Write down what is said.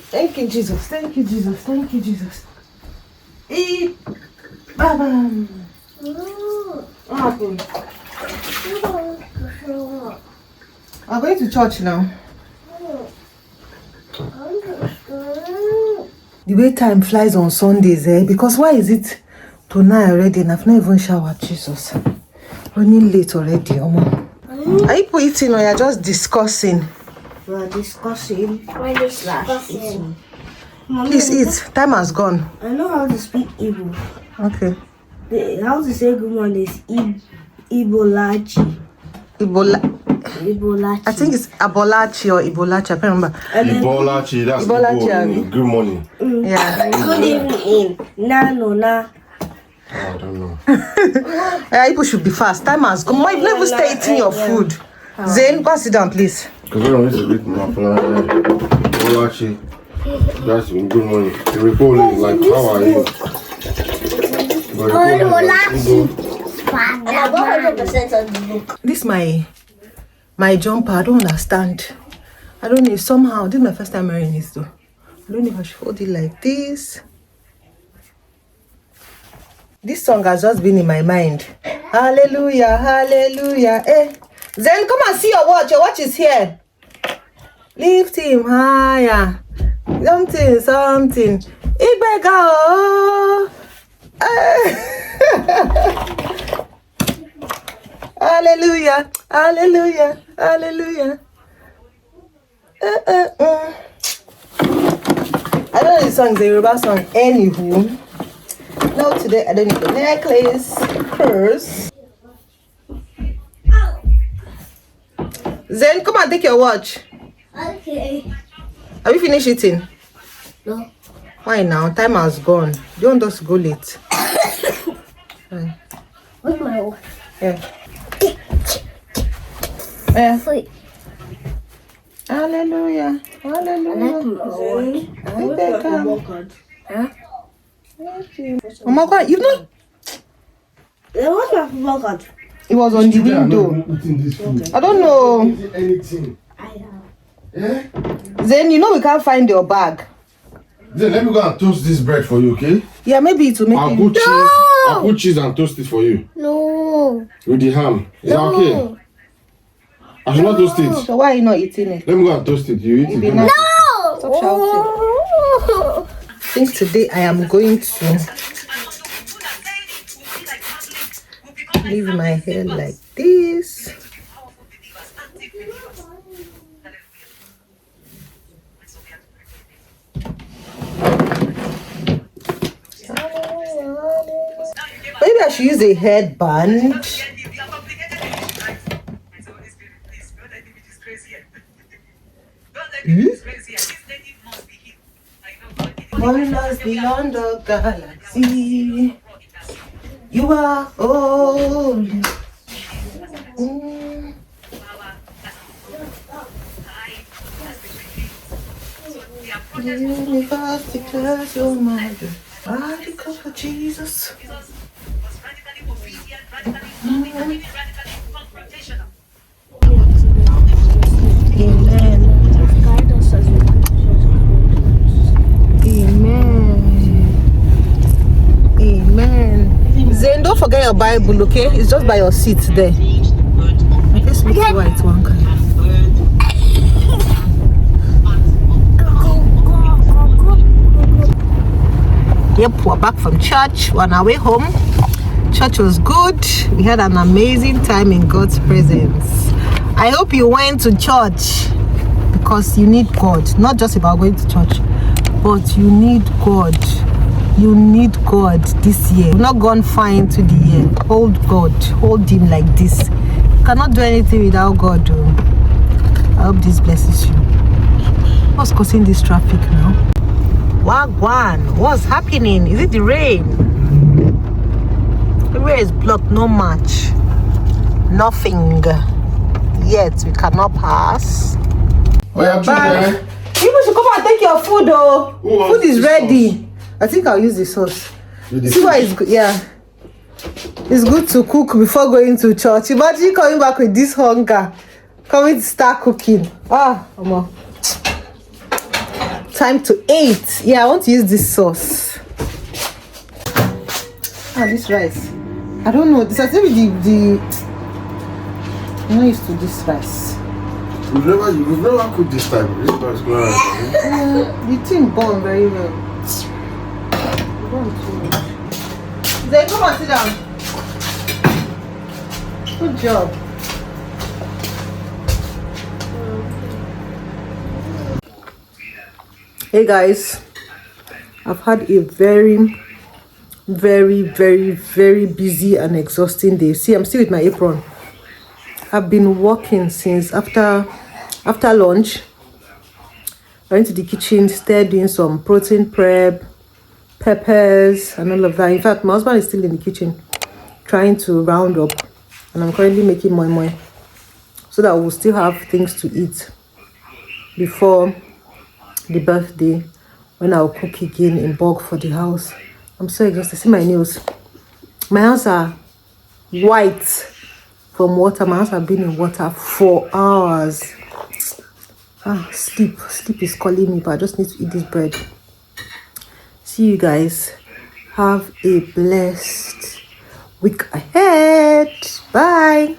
Thank you, Jesus. Thank you, Jesus. Thank you, Jesus. Eat. Bam. What happened? I'm going to church now. The way time flies on Sundays, because why is it tonight already and I've not even showered? Jesus. Running late already, Omo. Are you eating or you're just discussing? We are discussing. Please eat. Time has gone. I know how to speak Igbo. Okay. How to say good morning is Ibolachi. Ibolachi. I think it's Abolachi or Ibolachi. I can't remember. Ibolachi, that's Igbo. Good morning. Yeah. Good evening. Na. I don't know. People should be fast. Time has gone. Why you never stay eating your food? Zain, go sit down, please. Because I don't need to eat my Ibolachi. That's good morning. The report is like, how are you? This my jumper. I don't understand. I don't know. Somehow, this is my first time wearing this though. I don't know if I should hold it like this. This song has just been in my mind. Hallelujah, hallelujah. Zen, come and see your watch. Your watch is here. Lift him higher. Something. Ibega. Hallelujah, hallelujah, hallelujah. I don't know the song, the Yoruba song. Anywho, no, today I don't need a necklace, purse. Zen, come and take your watch. Okay. Have you finished eating? No. Why now? Time has gone. Do you want us to go late? What's my watch? Yeah. Wait. Hallelujah. Hallelujah. Huh? Oh my God, you know. What's my football card? It was on the window. I don't know. Anything. Then you know we can't find your bag. Then let me go and toast this bread for you, okay? Yeah, maybe it will make it. I'll put cheese and toast it for you. No. With the ham. Is that okay? I should not toast it. So why are you not eating it? Let me go and toast it. You eat it. No! No. Stop shouting. I think today I am going to leave my hair like this. Maybe I should use a headband. Wonders beyond the galaxy. You are holy. The universe declares your majesty. Radical for Jesus. Amen. Amen. Zain, don't forget your Bible, okay? It's just by your seat there. My face looks white one kind. Yep, we're back from church. We're on our way home. Church was good. We had an amazing time in God's presence. I hope you went to church because you need God. Not just about going to church, but you need God. You need God this year. You've not gone far into the year. Hold God. Hold Him like this. You cannot do anything without God. I hope this blesses you. What's causing this traffic now? Wagwan, what's happening? Is it the rain? The rain is blocked, no match. Nothing. Yet we cannot pass. We are back. People should come and take your food though. Food is ready. Sauce? I think I'll use the sauce. See why it's good. Yeah. It's good to cook before going to church. Imagine coming back with this hunger. Coming to start cooking. Come on. time to eat. Yeah, I want to use this sauce. This rice. I don't know. This has to be the I'm not used to this rice. You've never cooked this type of this particular rice. The thing burn very well. Burn too much. Then come and sit down. Good job. Hey guys, I've had a very busy and exhausting day. See, I'm still with my apron. I've been working since after lunch. I went to the kitchen, started doing some protein prep, peppers and all of that. In fact, my husband is still in the kitchen trying to round up, and I'm currently making moi so that we'll still have things to eat before the birthday, when I'll cook again in bulk for the house. I'm so exhausted. See my nails. My hands are white from water. My hands have been in water for hours. Sleep is calling me, but I just need to eat this bread. See you guys. Have a blessed week ahead. Bye.